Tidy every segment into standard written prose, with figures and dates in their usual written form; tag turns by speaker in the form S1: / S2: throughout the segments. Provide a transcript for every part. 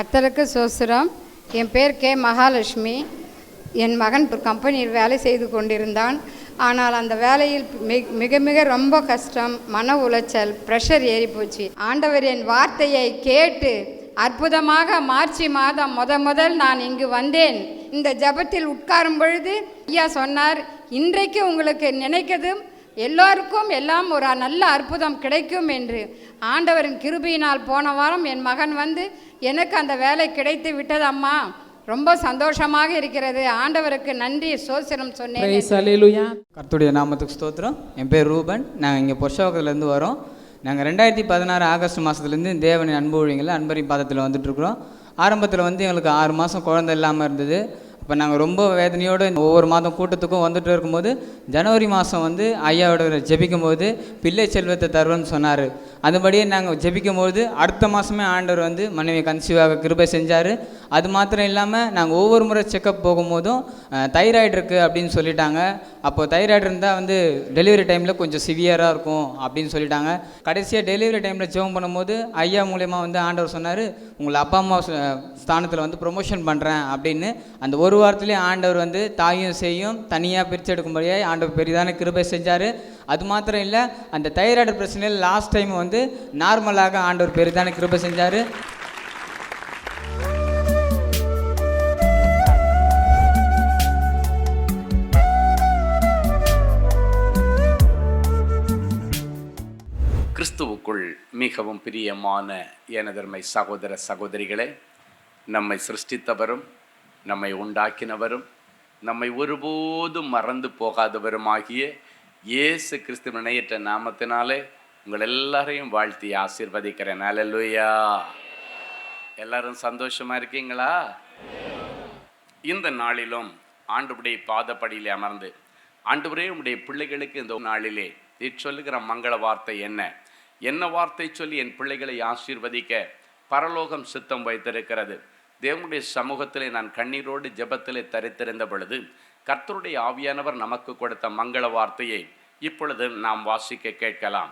S1: கர்த்தருக்கு சோஸ்திரம். என் பேர் கே மகாலட்சுமி. என் மகன் கம்பெனியில் வேலை செய்து கொண்டிருந்தான். ஆனால் அந்த வேலையில் மிக மிக ரொம்ப கஷ்டம், மன உளைச்சல், ப்ரெஷர் ஏறி போச்சு. ஆண்டவர் என் வார்த்தையை கேட்டு அற்புதமாக மார்ச் மாதம் முதல் நான் இங்கு வந்தேன். இந்த ஜபத்தில் உட்காரும் பொழுது ஐயா சொன்னார், இன்றைக்கு உங்களுக்கு நினைக்கதும் எல்லோருக்கும் எல்லாம் ஒரு நல்ல அற்புதம் கிடைக்கும் என்று. ஆண்டவரின் கிருபையினால் போன வாரம் என் மகன் வந்து எனக்கு அந்த வேலை கிடைத்து விட்டது அம்மா, ரொம்ப சந்தோஷமாக இருக்கிறது, ஆண்டவருக்கு நன்றி சோத்திரம் சொன்னேன்.
S2: கர்த்தருடைய நாமத்துக்கு ஸ்தோத்திரம். என் பேர் ரூபன். நாங்கள் இங்கே பொர்ஷாவகத்துலேருந்து வரோம். நாங்கள் 2016 ஆகஸ்ட் மாதத்துலேருந்து தேவனின் அன்பு ஊழியங்களில் அன்பரின் பாதத்தில் வந்துட்டுருக்குறோம். ஆரம்பத்தில் எங்களுக்கு 6 மாதம் குழந்தை இல்லாமல் இருந்தது. இப்போ நாங்கள் ரொம்ப வேதனையோடு ஒவ்வொரு மாதம் கூட்டத்துக்கும் வந்துட்டு இருக்கும்போது ஜனவரி மாதம் ஐயாவோட ஜெபிக்கும் போது பிள்ளை செல்வத்தை தருவேன்னு சொன்னார். அதுபடியே நாங்கள் ஜெபிக்கும் போது அடுத்த மாதமே ஆண்டவர் மனைவி கன்சீவாக கிருபை செஞ்சார். அது மாத்திரம் இல்லாமல் நாங்கள் ஒவ்வொரு முறை செக்கப் போகும்போதும் தைராய்டு இருக்குது அப்படின்னு சொல்லிட்டாங்க. அப்போது தைராய்டு இருந்தால் டெலிவரி டைமில் கொஞ்சம் சிவியராக இருக்கும் அப்படின்னு சொல்லிட்டாங்க. கடைசியாக டெலிவரி டைமில் ஜெபம் பண்ணும்போது ஐயா மூலயமா ஆண்டவர் சொன்னார், உங்களை அப்பா அம்மா ஸ்தானத்தில் ப்ரொமோஷன் பண்ணுறேன் அப்படின்னு. அந்த ஒரு வாரத்திலே ஆண்டவர் தாயும் செய்யும் தனியாக பிரித்து எடுக்கும்படியாக ஆண்டவர் பெரிதான கிருபை செஞ்சார். அது மாத்திரம் இல்லை, அந்த தைராய்டு பிரச்சனையில் லாஸ்ட் டைம் நார்மலாக ஆண்டவர் பெரிதான கிருபை செஞ்சார்.
S3: கிறிஸ்துவுக்குள் மிகவும் பிரியமான எனதர்மை சகோதர சகோதரிகளே, நம்மை சிருஷ்டித்தவரும் நம்மை உண்டாக்கினவரும் நம்மை ஒருபோதும் மறந்து போகாதவருமாகிய இயேசு கிறிஸ்துவின் இணையற்ற நாமத்தினாலே உங்கள் எல்லாரையும் வாழ்த்தி ஆசீர்வதிக்கிறேன். அல்லேலூயா. எல்லாரும் சந்தோஷமா இருக்கீங்களா? இந்த நாளிலும் ஆண்டவருடைய பாதப்படியிலே அமர்ந்து, ஆண்டவரே உம்முடைய பிள்ளைகளுக்கு இந்த நாளிலே நீ சொல்லுகிற மங்கள வார்த்தை என்ன வார்த்தை சொல்லி என் பிள்ளைகளை ஆசீர்வதிக்க பரலோகம் சித்தம் வைத்திருக்கிறது. தேவனுடைய சமூகத்திலே நான் கண்ணீரோடு ஜெபத்திலே தரித்திருந்த பொழுது கர்த்தருடைய ஆவியானவர் நமக்கு கொடுத்த மங்கள வார்த்தையை இப்பொழுது நாம் வாசிக்க கேட்கலாம்.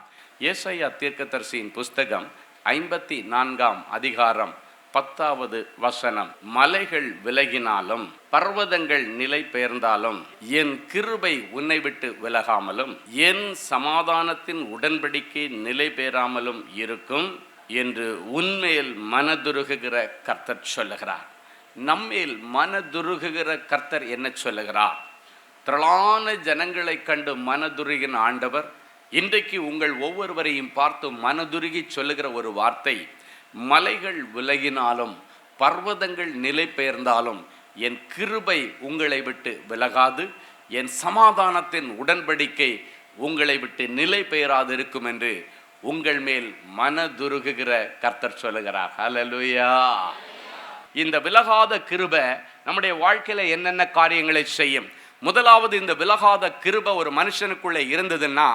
S3: ஏசாயா தீர்க்கதரிசியின் புஸ்தகம் 54ஆம் அதிகாரம் 10வது வசனம். மலைகள் விலகினாலும் பர்வதங்கள் நிலை பெயர்ந்தாலும் என் கிருபை உன்னை விட்டு விலகாமலும் என் சமாதானத்தின் உடன்படிக்கை நிலை பெறாமலும் இருக்கும் என்று உன்மேல் மனதுருகுகிற கர்த்தர் சொல்லுகிறார். நம்மேல் மனதுருகுகிற கர்த்தர் என்ன சொல்லுகிறார்? திரளான ஜனங்களை கண்டு மனதுருகின ஆண்டவர் இன்றைக்கு உங்கள் ஒவ்வொருவரையும் பார்த்து மனதுருகி சொல்லுகிற ஒரு வார்த்தை, மலைகள் விலகினாலும் பர்வதங்கள் நிலை பெயர்ந்தாலும் என் கிருபை உங்களை விட்டு விலகாது, என் சமாதானத்தின் உடன்படிக்கை உங்களை விட்டு நிலை பெயராது இருக்கும் என்று உங்கள் மேல் மனதுருகுகிற கர்த்தர் சொல்லுகிறார். ஹல்லேலூயா. இந்த விலகாத கிருபை நம்முடைய வாழ்க்கையில என்னென்ன காரியங்களை செய்யும்? முதலாவது, இந்த விலகாத கிருபை ஒரு மனுஷனுக்குள்ளே இருந்ததுன்னா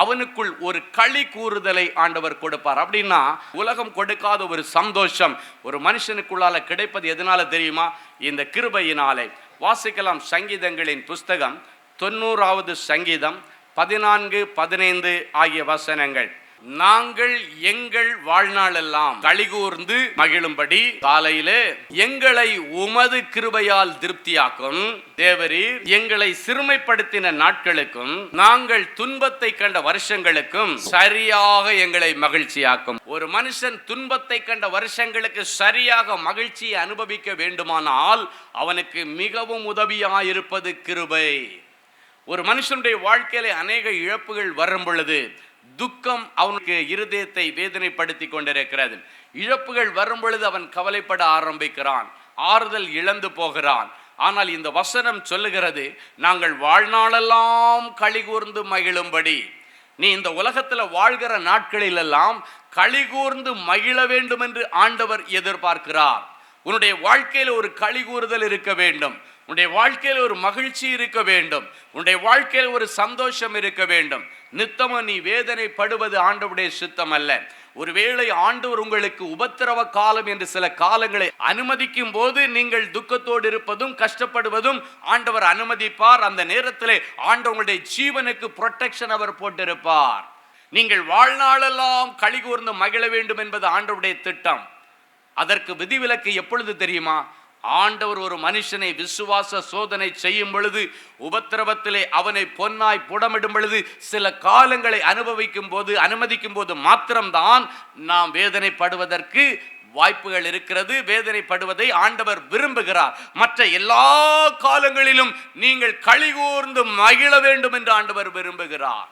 S3: அவனுக்குள் ஒரு களி கூறுதலை ஆண்டவர் கொடுப்பார். அப்படின்னா உலகம் கொடுக்காத ஒரு சந்தோஷம் ஒரு மனுஷனுக்குள்ளால கிடைப்பது எதனால தெரியுமா? இந்த கிருபையினாலே. வாசிக்கலாம் சங்கீதங்களின் புஸ்தகம் 90வது சங்கீதம் 14, 15 ஆகிய வசனங்கள். நாங்கள் எங்கள் வாழ்நாளெல்லாம் களிகூர்ந்து மகிழும்படி காலையிலே எங்களை உமது கிருபையால் திருப்தியாக்கும். தேவரீர் எங்களை சிறுமைப்படுத்தின நாட்களுக்கும் நாங்கள் துன்பத்தை கண்ட வருஷங்களுக்கும் சரியாக எங்களை மகிழ்ச்சியாக்கும். ஒரு மனுஷன் துன்பத்தை கண்ட வருஷங்களுக்கு சரியாக மகிழ்ச்சியை அனுபவிக்க வேண்டுமானால் அவனுக்கு மிகவும் உதவியாயிருப்பது கிருபை. ஒரு மனுஷனுடைய வாழ்க்கையில அநேக இழப்புகள் வரும் பொழுது துக்கம் அவனுக்கு இருதயத்தை வேதனைப்படுத்தி கொண்டிருக்கிறது. இழப்புகள் வரும் பொழுது அவன் கவலைப்பட ஆரம்பிக்கிறான், ஆறுதல் இழந்து போகிறான். ஆனால் இந்த வசனம் சொல்லுகிறது, நாங்கள் வாழ்நாளெல்லாம் களிகூர்ந்து மகிழும்படி. நீ இந்த உலகத்துல வாழ்கிற நாட்களிலெல்லாம் களிகூர்ந்து மகிழ வேண்டும் என்று ஆண்டவர் எதிர்பார்க்கிறார். உன்னுடைய வாழ்க்கையில் ஒரு களிகூறுதல் இருக்க வேண்டும், உன்னுடைய வாழ்க்கையில் ஒரு மகிழ்ச்சி இருக்க வேண்டும், உன்னுடைய வாழ்க்கையில் ஒரு சந்தோஷம் இருக்க வேண்டும். நித்தமும் நீ வேதனைப்படுவது ஆண்டவருடைய சித்தம் அல்ல. ஒருவேளை ஆண்டவர் உங்களுக்கு உபத்திரவ காலம் என்று சில காலங்களை அனுமதிக்கும் போது நீங்கள் துக்கத்தோடு இருப்பதும் கஷ்டப்படுவதும் ஆண்டவர் அனுமதிப்பார். அந்த நேரத்திலே ஆண்டவருடைய ஜீவனுக்கு புரொடெக்ஷன் அவர் போட்டிருப்பார். நீங்கள் வாழ்நாளெல்லாம் களிகூர்ந்து மகிழ வேண்டும் என்பது ஆண்டவருடைய திட்டம். அதற்கு விதிவிலக்கு எப்பொழுது தெரியுமா? ஆண்டவர் ஒரு மனுஷனை விசுவாச சோதனை செய்யும் பொழுது, உபத்திரவத்திலே அவனை பொன்னாய் புடமிடும் பொழுது, சில காலங்களை அனுமதிக்கும் போது மாத்திரம்தான் நாம் வேதனைப்படுவதற்கு வாய்ப்புகள் இருக்கிறது. வேதனைப்படுவதை ஆண்டவர் விரும்புகிறார். மற்ற எல்லா காலங்களிலும் நீங்கள் களிகூர்ந்து மகிழ வேண்டும் என்று ஆண்டவர் விரும்புகிறார்.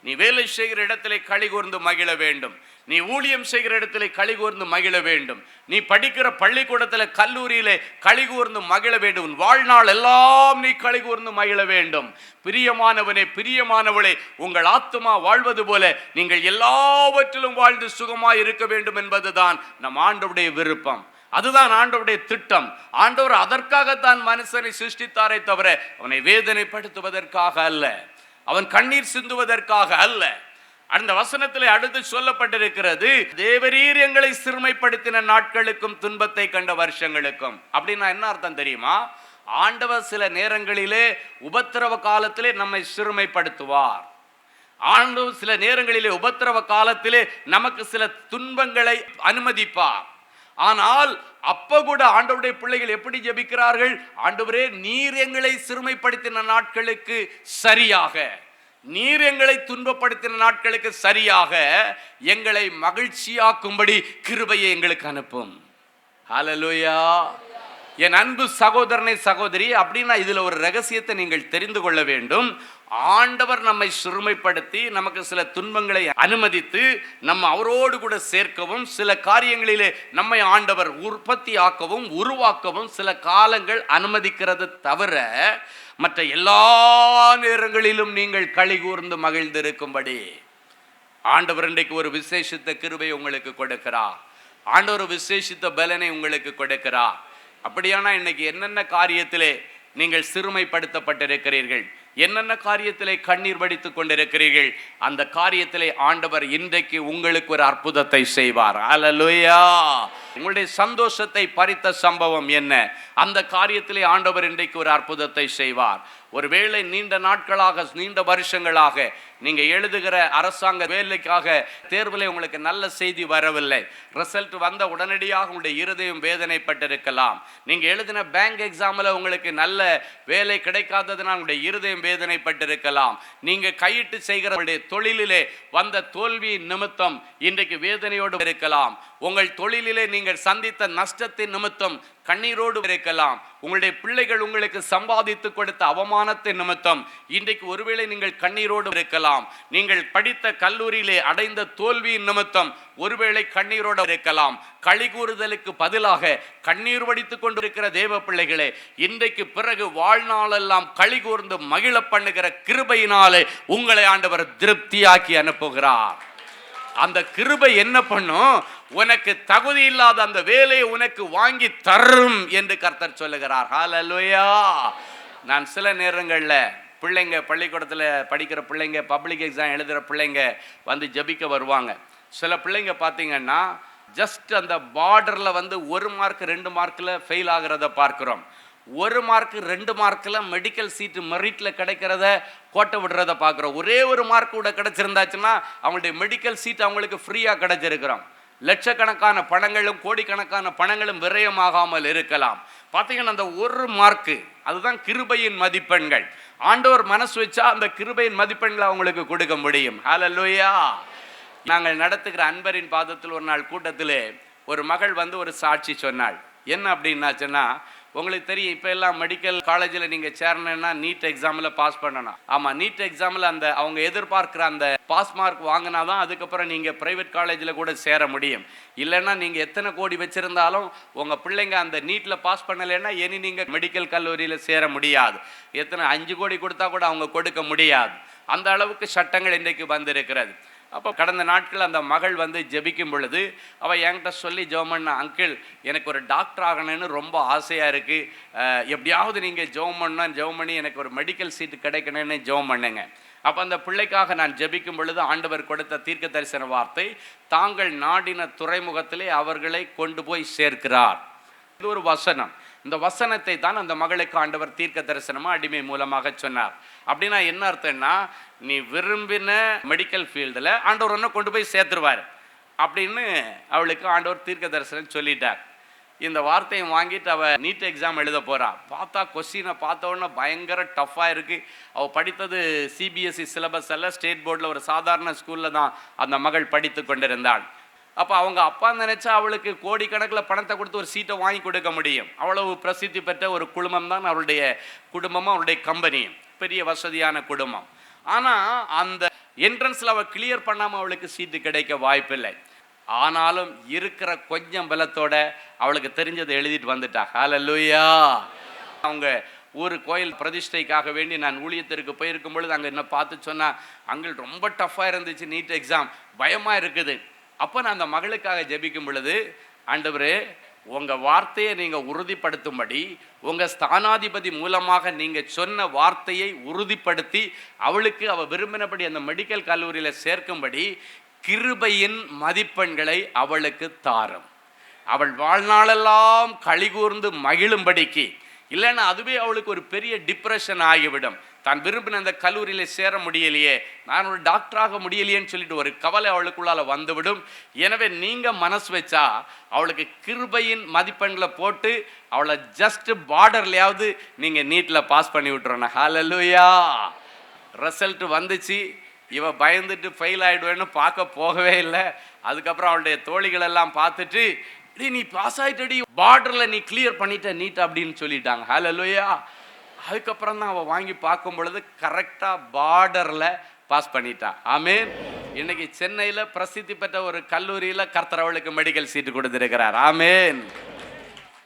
S3: நீ வேலை செய்கிற இடத்திலே களிகூர்ந்து மகிழ வேண்டும். நீ ஊழியம் செய்கிற இடத்திலே களிகூர்ந்து மகிழ வேண்டும். நீ படிக்கிற பள்ளிக்கூடத்தில் கல்லூரியிலே களிகூர்ந்து மகிழ வேண்டும். உன் வாழ்நாள் எல்லாம் நீ களிகூர்ந்து மகிழ வேண்டும். பிரியமானவனே, பிரியமானவளே, உங்கள் ஆத்துமா வாழ்வது போல நீங்கள் எல்லாவற்றிலும் வாழ்ந்து சுகமாய் இருக்க வேண்டும் என்பதுதான் நம் ஆண்டவருடைய விருப்பம். அதுதான் ஆண்டவருடைய திட்டம். ஆண்டவர் அதற்காகத்தான் மனுஷனை சிருஷ்டித்தாரே தவிர அவனை வேதனைப்படுத்துவதற்காக அல்ல, அவன் கண்ணீர் சிந்துவதற்காக அல்ல. அந்த வசனத்திலே அடுத்து சொல்லப்பட்டிருக்கிறது, தேவரீர் எங்களை சிறுமைப்படுத்தின நாட்களுக்கும் துன்பத்தை கண்ட வருஷங்களுக்கும். அப்படின்னா என்ன அர்த்தம் தெரியுமா? ஆண்டவர் சில நேரங்களிலே உபத்திரவ காலத்திலே நம்மை சிறுமைப்படுத்துவார். ஆண்டவர் சில நேரங்களிலே உபத்திரவ காலத்திலே நமக்கு சில துன்பங்களை அனுமதிப்பார். ஆனால் அப்ப கூட ஆண்டவருடைய பிள்ளைகள் எப்படி ஜெபிக்கிறார்கள்? ஆண்டவரே, நீர் எங்களை சிறுமைப்படுத்தின நாட்களுக்கு சரியாக, நீர் எங்களை துன்பப்படுத்தின நாட்களுக்கு சரியாக எங்களை மகிழ்ச்சியாக்கும்படி கிருபையை எங்களுக்கு அனுப்பும். ஹல்லேலூயா. என் அன்பு சகோதரனை, சகோதரி, அப்படின்னா இதுல ஒரு ரகசியத்தை நீங்கள் தெரிந்து கொள்ள வேண்டும். ஆண்டவர் நம்மை சிறுமைப்படுத்தி நமக்கு சில துன்பங்களை அனுமதித்து நம்ம அவரோடு கூட சேர்க்கவும், சில காரியங்களிலே நம்மை ஆண்டவர் உற்பத்தி ஆக்கவும் உருவாக்கவும் சில காலங்கள் அனுமதிக்கிறது தவிர மற்ற எல்லா நேரங்களிலும் நீங்கள் களிகூர்ந்து மகிழ்ந்திருக்கும்படி ஆண்டவர் இன்றைக்கு ஒரு விசேஷித்த கிருபை உங்களுக்கு கொடுக்கிறார். ஆண்டவர் விசேஷித்த பலனை உங்களுக்கு கொடுக்கிறார். அப்படியானா இன்னைக்கு என்னென்ன காரியத்திலே நீங்கள் சிறுமைப்படுத்தப்பட்டிருக்கிறீர்கள், என்னென்ன காரியத்திலே கண்ணீர் வடித்துக் கொண்டிருக்கிறீர்கள், அந்த காரியத்திலே ஆண்டவர் இன்றைக்கு உங்களுக்கு ஒரு அற்புதத்தை செய்வார். ஹல்லேலூயா. உங்களுடைய சந்தோஷத்தை பறித்த சம்பவம் என்ன? அந்த காரியத்திலே ஆண்டவர் இன்றைக்கு ஒரு அற்புதத்தை செய்வார். ஒருவேளை நீண்ட நாட்களாக, நீண்ட வருஷங்களாக நீங்க எழுதுகிற அரசாங்க வேலைக்காக தேர்வில் உங்களுக்கு நல்ல செய்தி வரவில்லை. ரிசல்ட் வந்த உடனடியாக உங்களுடைய இருதயம் வேதனைப்பட்டிருக்கலாம். நீங்க எழுதின பேங்க் எக்ஸாம்ல உங்களுக்கு நல்ல வேலை கிடைக்காததுனால் உங்களுடைய இருதயம் வேதனைப்பட்டிருக்கலாம். நீங்க கையிட்டு செய்கிற தொழிலிலே வந்த தோல்வி நிமித்தம் இன்றைக்கு வேதனையோடு இருக்கலாம். உங்கள் தொழிலிலே நீங்கள் சந்தித்த நஷ்டத்தின் நிமித்தம் கண்ணீரோடு இருக்கலாம். உங்களுடைய பிள்ளைகள் உங்களுக்கு சம்பாதித்து கொடுத்த அவமானத்தின் நிமித்தம் இன்றைக்கு ஒருவேளை நீங்கள் கண்ணீரோடு இருக்கலாம். நீங்கள் படித்த கல்லூரியிலே அடைந்த தோல்வியின் நிமித்தம் ஒருவேளை கண்ணீரோடு இருக்கலாம். களி கூறுதலுக்கு பதிலாக கண்ணீர் வடித்துக் கொண்டிருக்கிற தேவ பிள்ளைகளே, இன்றைக்கு பிறகு வாழ்நாளெல்லாம் களி கூர்ந்து மகிழ பண்ணுகிற கிருபையினாலே உங்களை ஆண்டவர் திருப்தியாக்கி அனுப்புகிறார். அந்த கிருபை என்ன பண்ணும்? உனக்கு தகுதி இல்லாத அந்த வேலையை உனக்கு வாங்கி தரும் என்று கர்த்தர் சொல்லுகிறார். ஹல்லேலூயா. நான் சில நேரங்களில் பிள்ளைங்க பள்ளிக்கூடத்தில் படிக்கிற பிள்ளைங்க, பப்ளிக் எக்ஸாம் எழுதுகிற பிள்ளைங்க வந்து ஜெபிக்க வருவாங்க. சில பிள்ளைங்க பார்த்தீங்கன்னா ஜஸ்ட் அந்த பார்டரில் வந்து 1 மார்க் 2 மார்க்கில் ஃபெயில் ஆகிறத பார்க்குறோம். 1 மார்க் 2 மார்க்கில் மெடிக்கல் சீட்டு மெரிட்டில் கிடைக்கிறத கோட்டை விடுறத பார்க்குறோம். ஒரே 1 மார்க் கூட கிடைச்சிருந்தாச்சுன்னா அவங்களுடைய மெடிக்கல் சீட் அவங்களுக்கு ஃப்ரீயாக கிடைச்சிருக்கிறோம். லட்சக்கணக்கான பணங்களும் கோடிக்கணக்கான பணங்களும் விரயமாகாமல் இருக்கலாம். பார்த்தீங்கன்னா அந்த 1 மார்க்கு அதுதான் கிருபையின் மதிப்பெண்கள். ஆண்டவர் மனசு வச்சா அந்த கிருபையின் மதிப்பெண்களை அவங்களுக்கு கொடுக்க முடியும். ஹல்லேலூயா. நாங்கள் நடத்துகிற அன்பரின் பாதத்தில் ஒரு நாள் கூட்டத்திலே ஒரு மகள் வந்து ஒரு சாட்சி சொன்னாள். என்ன அப்படின்னாச்சுன்னா, உங்களுக்கு தெரியும், இப்போ எல்லாம் மெடிக்கல் காலேஜில் நீங்கள் சேரணுன்னா நீட் எக்ஸாமில் பாஸ் பண்ணணும். ஆமாம், நீட் எக்ஸாமில் அந்த அவங்க எதிர்பார்க்குற அந்த பாஸ் மார்க் வாங்கினா தான் அதுக்கப்புறம் நீங்கள் ப்ரைவேட் காலேஜில் கூட சேர முடியும். இல்லைன்னா நீங்கள் எத்தனை கோடி வச்சுருந்தாலும் உங்கள் பிள்ளைங்க அந்த நீட்டில் பாஸ் பண்ணலைன்னா இனி நீங்கள் மெடிக்கல் கல்லூரியில் சேர முடியாது. எத்தனை 5 கோடி கொடுத்தா கூட அவங்க கொடுக்க முடியாது. அந்த அளவுக்கு சட்டங்கள் இன்றைக்கு வந்திருக்கிறது. அப்போ கடந்த நாட்கள் அந்த மகள் வந்து ஜெபிக்கும் பொழுது அவள் என்கிட்ட சொல்லி ஜெபம் பண்ண, அங்கிள் எனக்கு ஒரு டாக்டர் ஆகணும்னு ரொம்ப ஆசையாக இருக்குது, எப்படியாவது நீங்கள் ஜெபம் பண்ணி எனக்கு ஒரு மெடிக்கல் சீட்டு கிடைக்கணும்னு ஜெபம் பண்ணுங்க. அப்போ அந்த பிள்ளைக்காக நான் ஜெபிக்கும் பொழுது ஆண்டவர் கொடுத்த தீர்க்க தரிசன வார்த்தை, தாங்கள் நாடின துறைமுகத்திலே அவர்களை கொண்டு போய் சேர்க்கிறார். இது ஒரு வசனம். இந்த வசனத்தை தான் அந்த மகளுக்கு ஆண்டவர் தீர்க்க தரிசனமாக அடிமை மூலமாக சொன்னார். அப்படின்னா என்ன அர்த்தம்னா, நீ விரும்பின மெடிக்கல் ஃபீல்டில் ஆண்டவர் ஒன்று கொண்டு போய் சேர்த்துருவார் அப்படின்னு அவளுக்கு ஆண்டவர் தீர்க்க தரிசனம் சொல்லிட்டார். இந்த வார்த்தையை வாங்கிட்டு அவள் நீட் எக்ஸாம் எழுத போகிறா. பார்த்தா கொஸ்டினை பார்த்த உடனே பயங்கர டஃப்பாக இருக்குது. அவள் படித்தது சிபிஎஸ்சி சிலபஸ் அல்ல, ஸ்டேட் போர்டில் ஒரு சாதாரண ஸ்கூலில் தான் அந்த மகள் படித்து கொண்டிருந்தாள். அப்போ அவங்க அப்பா நினச்சா அவளுக்கு கோடிக்கணக்கில் பணத்தை கொடுத்து ஒரு சீட்டை வாங்கி கொடுக்க முடியும். அவ்வளவு பிரசித்தி பெற்ற ஒரு குடும்பம் தான் அவருடைய குடும்பமும் அவருடைய கம்பெனியும், பெரிய வசதியான குடும்பம். ஆனால் அந்த என்ட்ரன்ஸில் அவள் கிளியர் பண்ணாமல் அவளுக்கு சீட்டு கிடைக்க வாய்ப்பில்லை. ஆனாலும் இருக்கிற கொஞ்சம் பலத்தோட அவளுக்கு தெரிஞ்சதை எழுதிட்டு வந்துட்டா. ஹல்லேலூயா. அவங்க ஒரு கோயில் பிரதிஷ்டைக்காக வேண்டி நான் ஊழியத்திற்கு போயிருக்கும் பொழுது அங்கே என்ன பார்த்து சொன்னா, அங்கே ரொம்ப டஃப்பாக இருந்துச்சு நீட் எக்ஸாம், பயமாக இருக்குது. அப்போ நான் அந்த மகளுக்காக ஜெபிக்கும் பொழுது, ஆண்டவரே உங்கள் வார்த்தையை நீங்கள் உறுதிப்படுத்தும்படி உங்கள் ஸ்தானாதிபதி மூலமாக நீங்கள் சொன்ன வார்த்தையை உறுதிப்படுத்தி அவளுக்கு அவள் விரும்பினபடி அந்த மெடிக்கல் கல்லூரியில் சேர்க்கும்படி கிருபையின் மதிப்பெண்களை அவளுக்கு தாரும். அவள் வாழ்நாளெல்லாம் களிகூர்ந்து மகிழும்படிக்கு. இல்லைன்னா அதுவே அவளுக்கு ஒரு பெரிய டிப்ரெஷன் ஆகிவிடும். தான் விரும்பின அந்த கல்லூரியில் சேர முடியலையே, நான் ஒரு டாக்டராக முடியலையேன்னு சொல்லிட்டு ஒரு கவலை அவளுக்குள்ளால வந்துவிடும். எனவே நீங்கள் மனசு வச்சா அவளுக்கு கிருபையின் மதிப்பெண்களை போட்டு அவளை ஜஸ்ட் பார்டர்லையாவது நீங்கள் நீட்டில் பாஸ் பண்ணி விட்டுறோண்ணா. ஹல்லேலூயா. ரிசல்ட் வந்துச்சு. இவ பயந்துட்டு ஃபெயில் ஆகிடுவேன்னு பார்க்க போகவே இல்லை. அதுக்கப்புறம் அவளுடைய தோழிகள் எல்லாம் பார்த்துட்டு, நீ பாஸ் ஆகிட்டடி, பார்டரில் நீ கிளியர் பண்ணிட்ட நீட் அப்படின்னு சொல்லிட்டாங்க. ஹல்லேலூயா. அதுக்கப்புறம் தான் அவள் வாங்கி பார்க்கும் பொழுது கரெக்டாக பார்டரில் பாஸ் பண்ணிட்டா. ஆமேன். இன்னைக்கு சென்னையில் பிரசித்தி பெற்ற ஒரு கல்லூரியில் கர்த்தர் அவளுக்கு மெடிக்கல் சீட்டு கொடுத்துருக்கிறார். ஆமேன்.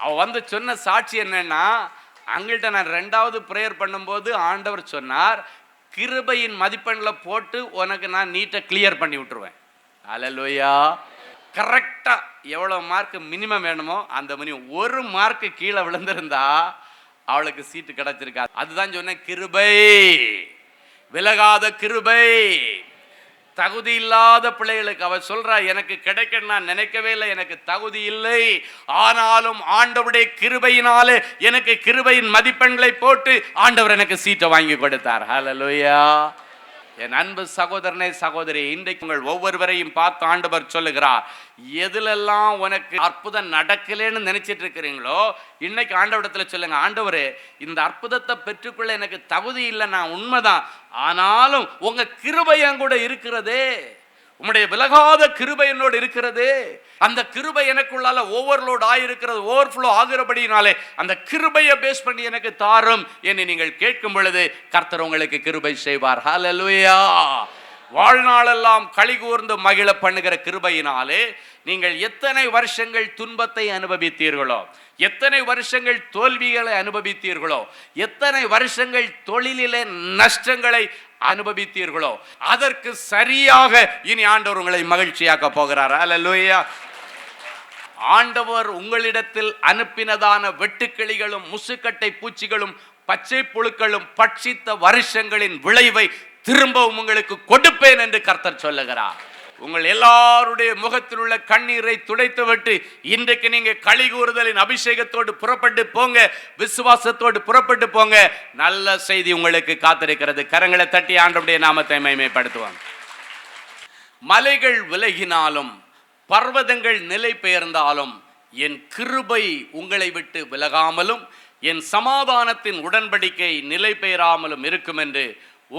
S3: அவள் வந்து சொன்ன சாட்சி என்னன்னா, அங்கள்கிட்ட நான் 2வது ப்ரேயர் பண்ணும்போது ஆண்டவர் சொன்னார், கிருபையின் மதிப்பெண்ணில் போட்டு உனக்கு நான் நீட்டை கிளியர் பண்ணி விட்டுருவேன். ஹல்லேலூயா. கரெக்டாக எவ்வளோ மார்க் மினிமம் வேணுமோ அந்த ஒரு மார்க்கு கீழே விழுந்திருந்தா அவளுக்கு சீட்டு கிடைச்சிருக்கா. அதுதான் சொன்னேன், கிருபை, விலகாத கிருபை. தகுதி இல்லாத பிள்ளைகளுக்கு அவ சொல்றா, எனக்கு கிடைக்க நான் நினைக்கவே இல்லை, எனக்கு தகுதி இல்லை, ஆனாலும் ஆண்டவருடைய கிருபையினாலே எனக்கு கிருபையின் மதிப்பெண்களை போட்டு ஆண்டவர் எனக்கு சீட்டை வாங்கி கொடுத்தார். ஹல்லேலூயா. என் அன்பு சகோதரனே சகோதரி, இன்றைக்கு உங்கள் ஒவ்வொருவரையும் பார்த்து ஆண்டவர் சொல்லுகிறார், எதுலெல்லாம் உனக்கு அற்புதம் நடக்கலன்னு நினைச்சிட்டு இருக்கிறீங்களோ இன்னைக்கு ஆண்டவரிடத்துல சொல்லுங்க, ஆண்டவரே இந்த அற்புதத்தை பெற்றுக்கொள்ள எனக்கு தகுதி இல்லை, நான் உண்மைதான், ஆனாலும் உங்க கிருபை என் கூட இருக்கிறதே, உம்முடைய விலகாத கிருபை என்னோடு இருக்கிறது, அந்த கிருபை எனக்குள்ளால ஓவர்லோட் ஆகிருக்கிறது, ஓவர்ஃப்ளோ ஆகிறபடினாலே அந்த கிருபையை பேஸ் பண்ணி எனக்கு தாரும் என்று நீங்கள் கேட்கும் பொழுது கர்த்தர் உங்களுக்கு கிருபை செய்வார். ஹல்லேலூயா. வாழ்நாளெல்லாம் களிகூர்ந்து மகிழ பண்ணுகிற கிருபையினாலே நீங்கள் எத்தனை வருஷங்கள் துன்பத்தை அனுபவித்தீர்களோ, எத்தனை வருஷங்கள் தோல்விகளை அனுபவித்தீர்களோ, எத்தனை வருஷங்கள் தொழிலிலே நஷ்டங்களை அனுபவித்தீர்களோ அதற்கு சரியாக இனி ஆண்டவர் உங்களை மகிழ்ச்சியாக்க போகிறார். ஹல்லேலூயா. ஆண்டவர் உங்களிடத்தில் அனுப்பினதான வெட்டுக்கிளிகளும் முசுக்கட்டை பூச்சிகளும் பச்சை புழுக்களும் பட்சித்த வருஷங்களின் விளைவை திரும்பவும் உங்களுக்கு கொடுப்பேன் என்று கர்த்தர் சொல்லுகிறார். உங்கள் எல்லாருடைய முகத்தில் உள்ள கண்ணீரை துடைத்து விட்டு இன்றைக்கு நீங்க களிகூறுதலின் அபிஷேகத்தோடு புறப்பட்டு போங்க, விசுவாசத்தோடு புறப்பட்டு போங்க. நல்ல செய்தி உங்களுக்கு காத்திருக்கிறது. கரங்களை தட்டி ஆண்டவருடைய நாமத்தை மகிமைப்படுத்துவாங்க. மலைகள் விலகினாலும் பர்வதங்கள் நிலை பெயர்ந்தாலும் என் கிருபை உங்களை விட்டு விலகாமலும் என் சமாதானத்தின் உடன்படிக்கை நிலை பெயராமலும் இருக்கும் என்று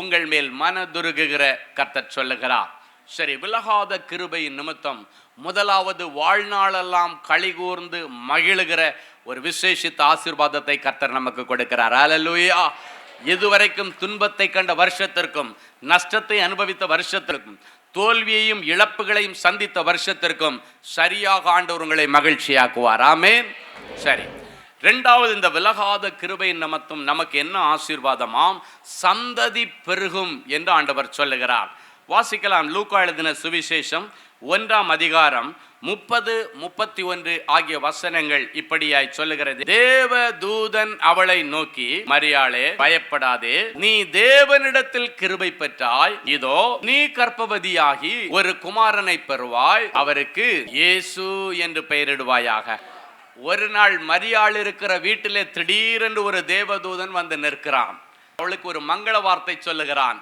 S3: உங்கள் மேல் மனதுருகுகிற கர்த்தர் சொல்லுகிறார். சரி, விலகாத கிருபையின் நிமித்தம் முதலாவது வாழ்நாளெல்லாம் களிகூர்ந்து மகிழுகிற ஒரு விசேஷித்த ஆசீர்வாதத்தை கர்த்தர் நமக்கு கொடுக்கிறார். ஹல்லேலூயா. இதுவரைக்கும் துன்பத்தை கண்ட வருஷத்திற்கும், நஷ்டத்தை அனுபவித்த வருஷத்திற்கும், தோல்வியையும் இழப்புகளையும் சந்தித்த வருஷத்திற்கும் சரியாக ஆண்டவர் உங்களை மகிழ்ச்சியாக்குவார். ஆமென். சரி, 2வது இந்த விலகாத கிருபையின் நிமித்தம் நமக்கு என்ன ஆசீர்வாதமாம்? சந்ததி பெருகும் என்று ஆண்டவர் சொல்லுகிறார். வாசிக்கலாம். லூக்கா எழுதின சுவிசேஷம் 1ஆம் அதிகாரம் 30, 31 ஆகிய வசனங்கள் இப்படியாய் சொல்லுகிறது. தேவ தூதன் அவளை நோக்கி, மரியாளே பயப்படாதே, நீ தேவனிடத்தில் கிருபை பெற்றாய், இதோ நீ கர்ப்பவதியாகி ஒரு குமாரனை பெறுவாய், அவருக்கு இயேசு என்று பெயரிடுவாயாக. ஒரு நாள் மரியாள் இருக்கிற வீட்டிலே திடீரென்று ஒரு தேவதூதன் வந்து நிற்கிறான். அவளுக்கு ஒரு மங்கள வார்த்தை சொல்லுகிறான்.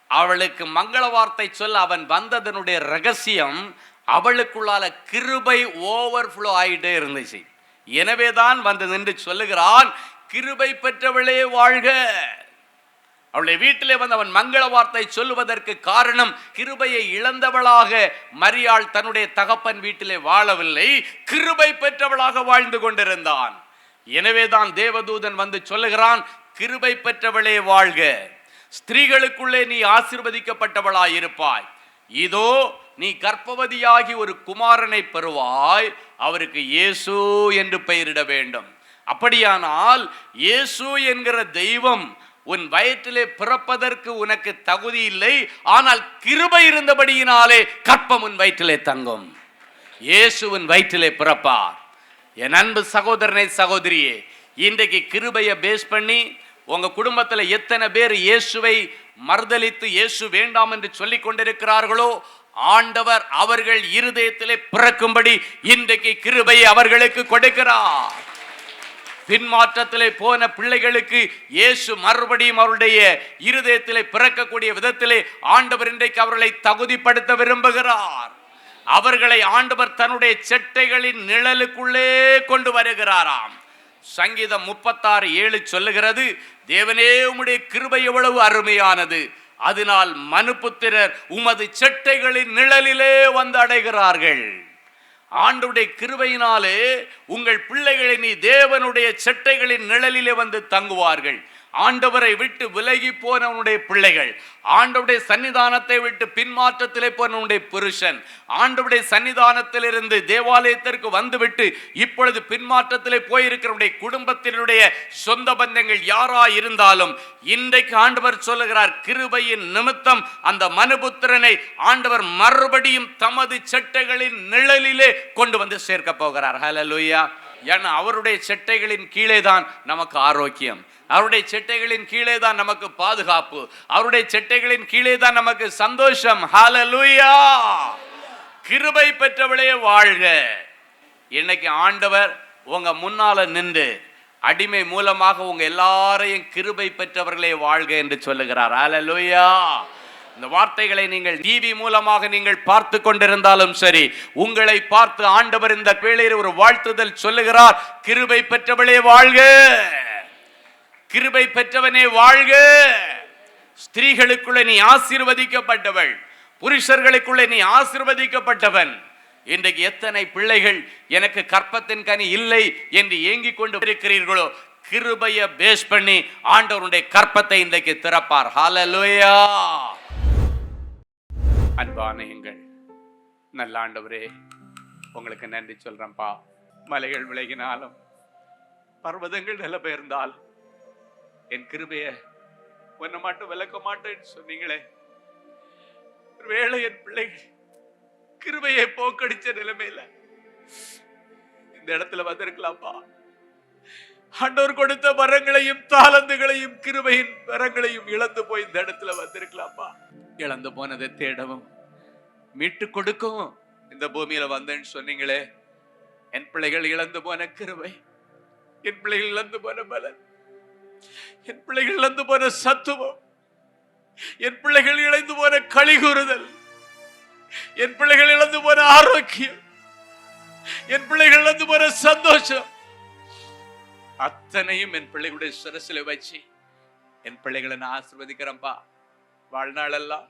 S3: அவளுக்கு மங்கள வார்த்தை சொல்ல அவன் வந்ததனுடைய ரகசியம், அவளுக்குள்ளால கிருபை ஓவர்ஃப்ளோ ஆகிட்டே இருந்துச்சு. எனவேதான் வந்து நின்று சொல்லுகிறான், கிருபை பெற்றவளே வாழ்க. அவளுடைய வீட்டிலே வந்து அவன் மங்கள வார்த்தை சொல்லுவதற்கு காரணம், கிருபையை இழந்தவளாக மரியாள் தன்னுடைய தகப்பன் வீட்டிலே வாழவில்லை, கிருபை பெற்றவளாக வாழ்ந்து கொண்டிருந்தான். எனவேதான் தேவதூதன் வந்து சொல்லுகிறான், கிருபை பெற்றவளே வாழ்க, ஸ்திரீகளுக்குள்ளே நீ ஆசீர்வதிக்கப்பட்டவளாய் இருப்பாய். இதோ நீ கர்ப்பவதியாகி ஒரு குமாரனை பெறுவாய், அவருக்கு இயேசு என்று பெயரிட வேண்டும். அப்படியானால் இயேசு என்கிற தெய்வம் உன் வயிற்றிலே பிறப்பதற்கு உனக்கு தகுதி இல்லை, ஆனால் கிருபை இருந்தபடியினாலே கர்ப்பம் உன் வயிற்றிலே தங்கும். இயேசு உன் வயிற்றிலே பிறப்பார். என் அன்பு சகோதரனை சகோதரியே, இன்றைக்கு கிருபையை பேஸ் பண்ணி உங்க குடும்பத்தில் எத்தனை பேர் இயேசுவை மறுதலித்து இயேசு வேண்டாம் என்று சொல்லிக் கொண்டிருக்கிறார்களோ, ஆண்டவர் அவர்கள் இருதயத்திலே பிறக்கும்படி இன்றைக்கு கிருபையை அவர்களுக்கு கொடுக்கிறார். பின்மாற்றத்திலே போன பிள்ளைகளுக்கு இயேசு மறுபடியும் அவருடைய இருதயத்திலே பிறக்கக்கூடிய விதத்திலே ஆண்டவர் இன்றைக்கு அவர்களை தகுதிப்படுத்த விரும்புகிறார். அவர்களை ஆண்டவர் தன்னுடைய செட்டைகளின் நிழலுக்குள்ளே கொண்டு வருகிறாராம். சங்கீதம் 36:7 சொல்லுகிறது, தேவனே உம்முடைய கிருபை எவ்வளவு அருமையானது, அதனால் மனுபுத்திரர் உமது செட்டைகளின் நிழலிலே வந்து அடைகிறார்கள். ஆண்டவருடைய கிருபையினாலே உங்கள் பிள்ளைகளை நீ தேவனுடைய செட்டைகளின் நிழலிலே வந்து தங்குவார்கள். ஆண்டவரை விட்டு விலகி போனவனுடைய பிள்ளைகள், ஆண்டவருடைய சன்னிதானத்தை விட்டு பின்மாற்றத்திலே போனவனுடைய புருஷன், ஆண்டவருடைய சன்னிதானத்திலிருந்து தேவாலயத்திற்கு வந்துவிட்டு இப்பொழுது பின்மாற்றத்திலே போயிருக்கிறவனுடைய குடும்பத்தினுடைய சொந்த பந்தங்கள் யாரா இருந்தாலும் இன்றைக்கு ஆண்டவர் சொல்லுகிறார், கிருபையின் நிமித்தம் அந்த மனுபுத்திரனை ஆண்டவர் மறுபடியும் தமது செட்டைகளின் நிழலிலே கொண்டு வந்து சேர்க்க போகிறார். ஹல்லேலூயா. ஏன்னா அவருடைய செட்டைகளின் கீழே தான் நமக்கு ஆரோக்கியம், அவருடைய செட்டைகளின் கீழே தான் நமக்கு பாதுகாப்பு, அவருடைய செட்டைகளின் கீழே தான் நமக்கு சந்தோஷம். ஹல்லேலூயா. கிருபை பெற்றவளே வாழ்க. இன்னைக்கு ஆண்டவர் உங்க முன்னால நின்று அடிமை மூலமாக உங்க எல்லாரையும் கிருபை பெற்றவர்களே வாழ்க என்று சொல்லுகிறார். ஹல்லேலூயா. இந்த வார்த்தைகளை நீங்கள் டிவி மூலமாக நீங்கள் பார்த்து கொண்டிருந்தாலும் சரி, உங்களை பார்த்து ஆண்டவர் இந்த வேளையில் ஒரு வாழ்த்துதல் சொல்லுகிறார், கிருபை பெற்றவளே வாழ்க, கிருபை பெற்றவனே வாழ்க. ஸ்திரீகளுக்குள்ளே நீ ஆசீர்வதிக்கப்பட்டவள், புருஷர்களுக்குள்ளே நீ ஆசீர்வதிக்கப்பட்டவன். இன்றைக்கு எத்தனை பிள்ளைகள் எனக்கு கற்பத்தின் கனி இல்லை என்று ஏங்கிக் கொண்டு இருக்கிறீர்களோ, கிருபையை பேஸ் பண்ணி ஆண்டவருடைய கற்பத்தை இன்றைக்கு திறப்பார். ஹல்லேலூயா. அன்பான எங்கள் நல்ல ஆண்டவரே, உங்களுக்கு நன்றி சொல்றேன்ப்பா. மலைகள் விலகினாலும் பர்வதங்கள் நில பெயர்ந்தாலும் என் கிருபைய ஒன்ன மட்டும் விளக்க மாட்டேன்னு சொன்னீங்களே. ஒருவேளை என் பிள்ளைகள் கிருபையை போக்கடிச்ச நிலைமையில இந்த இடத்துல வந்திருக்கலாம்ப்பா. ஆண்டவர் கொடுத்த வரங்களையும் தாளந்துகளையும் கிருபையின் வரங்களையும் இழந்து போய் இந்த இடத்துல வந்திருக்கலாம்ப்பா. இழந்து போனதை தேடவும் மீட்டு கொடுக்கவும் இந்த பூமியில வந்தேன்னு சொன்னீங்களே. என் பிள்ளைகள் இழந்து போன கிருபை, என் பிள்ளைகள் இழந்து போன பலன், என் பிள்ளைகள் இழந்து போன சத்துவம், என் பிள்ளைகள் இழந்து போன களிகூறுதல், என் பிள்ளைகள் இழந்து போன ஆரோக்கியம், என் பிள்ளைகள் இழந்து போன சந்தோஷம், அத்தனையும் என் பிள்ளைகளுடைய சிரசில வச்சு என் பிள்ளைகளை நான் ஆசீர்வதிக்கிறேன்பா. வாழ்நாளெல்லாம்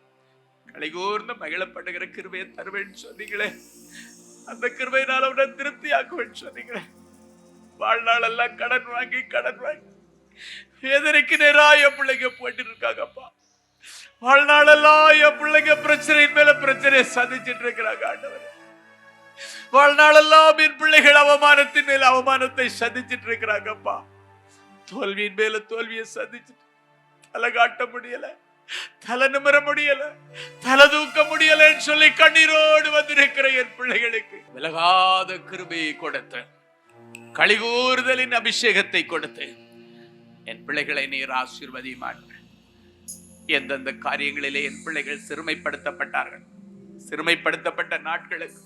S3: கலிகூர்ந்து மகிழப்படுகிற கிருபையை தருவேன்னு சொன்னீங்களே. அந்த கிருபையினால் அவனை திருப்தி ஆக்குவேன்னு சொன்னீங்களே. வாழ்நாளெல்லாம் கடன் வாங்கி வேதனைக்கு நேரா என் பிள்ளைங்க போயிட்டு இருக்காங்கப்பா. வாழ்நாளெல்லாம் என் பிள்ளைங்க பிரச்சனையின் மேல பிரச்சனையை சந்திச்சுட்டு இருக்கிறாங்க. ஆண்டவர், வாழ்நாளெல்லாம் என் பிள்ளைகள் அவமானத்தின் மேல அவமானத்தை சந்திச்சுட்டு இருக்கிறாங்கப்பா. தோல்வியின் மேல தோல்வியை சந்திச்சுட்டு தலை காட்ட முடியல, தலை நிமிர முடியல, தலை தூக்க முடியலன்னு சொல்லி கண்ணீரோடு வந்திருக்கிற என் பிள்ளைகளுக்கு விலகாத கிருபையை கொடுத்து, களிகூறுதலின் அபிஷேகத்தை கொடுத்து என் பிள்ளைகளை நீர் ஆசீர்வதியுமாக. எந்தெந்த காரியங்களிலே என் பிள்ளைகள் சிறுமைப்படுத்தப்பட்டார்கள், சிறுமைப்படுத்தப்பட்ட நாட்களுக்கு,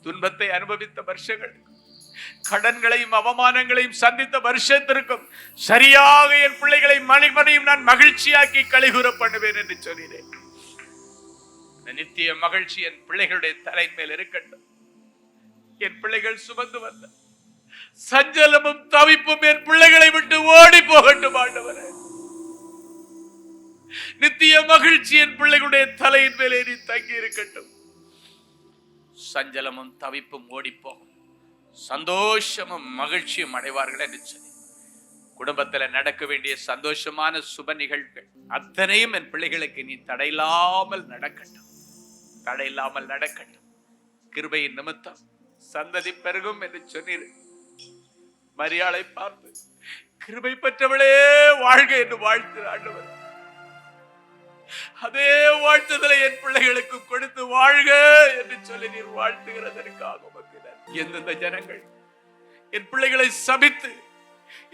S3: துன்பத்தை அனுபவித்த வருஷங்களுக்கு, கடன்களையும் அவமானங்களையும் சந்தித்த வருஷத்திற்கும் சரியாக என் பிள்ளைகளை மணிமணியும் நான் மகிழ்ச்சியாக்கி கலிகூற பண்ணுவேன் என்று சொன்னேன். நித்திய மகிழ்ச்சி என் பிள்ளைகளுடைய தலை மேல் இருக்கட்டும். என் பிள்ளைகள் சுமந்து வந்த சஞ்சலமும் தவிப்பும் என் பிள்ளைகளை விட்டு ஓடி போகட்டும் ஆண்டவரே. நித்திய மகிழ்ச்சி என் பிள்ளைகளுடைய தலையின் மேலே நீ தங்கி இருக்கட்டும். சஞ்சலமும் தவிப்பும் ஓடி போகும், சந்தோஷமும் மகிழ்ச்சியும் அடைவார்கள் என்று சொல்லி குடும்பத்தில் நடக்க வேண்டிய சந்தோஷமான சுப நிகழ்வுகள் அத்தனையும் என் பிள்ளைகளுக்கு நீ தடையில்லாமல் நடக்கட்டும், தடையில்லாமல் நடக்கட்டும். கிருபையின் நிமித்தம் சந்ததி பெருகும் என்று சொன்னீர். மரியாளை பார்த்து கிருபை பெற்றவளே வாழ்க என்று வாழ்த்து ஆண்டவர். அதே வாழ்த்துதலை என் பிள்ளைகளுக்கு கொடுத்து வாழ்க என்று சொல்லி நீர் வாழ்த்துகிறதற்காக எந்தெந்த ஜனங்கள் என் பிள்ளைகளை சபித்து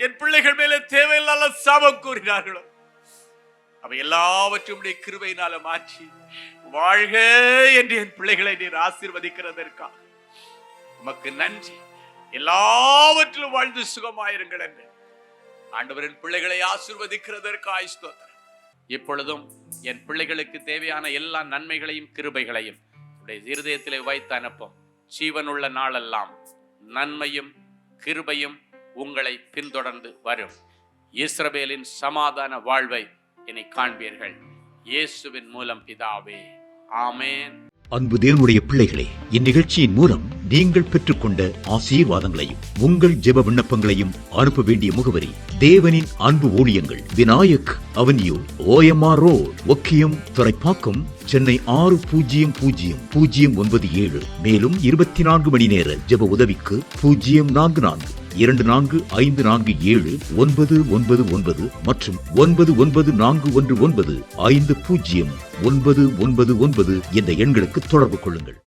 S3: என் பிள்ளைகள் மேலே தேவையில்லாத சாபம் கூறினார்களோ அவை எல்லாவற்றையும் கிருபையினால மாற்றி வாழ்க என்று என் பிள்ளைகளை நீர் ஆசீர்வதிக்கிறதற்காக உமக்கு நன்றி. எல்லாவற்றிலும் வாழ்ந்து சுகமாயிருங்கள் என்று ஆண்டவரின் பிள்ளைகளை ஆசீர்வதிக்கிறதற்காக ஸ்தோத்திரம். இப்பொழுதும் என் பிள்ளைகளுக்கு தேவையான எல்லா நன்மைகளையும் கிருபைகளையும் இருதயத்திலே வைத்து அனுப்பும். ஜீவனுள்ள நாளெல்லாம் நன்மையும் கிருபையும் உங்களை பின்தொடர்ந்து வரும். இஸ்ரவேலின் சமாதான வாழ்வை இனி காண்பீர்கள். இயேசுவின் மூலம் பிதாவே, ஆமென்.
S4: அன்பு தேவனுடைய பிள்ளைகளே, இந்நிகழ்ச்சியின் மூலம் நீங்கள் பெற்றுக்கொண்ட ஆசீர்வாதங்களையும் உங்கள் ஜெப விண்ணப்பங்களையும் அனுப்ப வேண்டிய முகவரி: தேவனின் அன்பு ஊழியங்கள், Vinayak avenue, OMR road, Okkiyam, Thoraipakkam, Chennai 600097. மேலும் 24 மணி நேர ஜெப உதவிக்கு 04424579999 மற்றும் 9941150999 என்ற எண்களுக்கு தொடர்பு கொள்ளுங்கள்.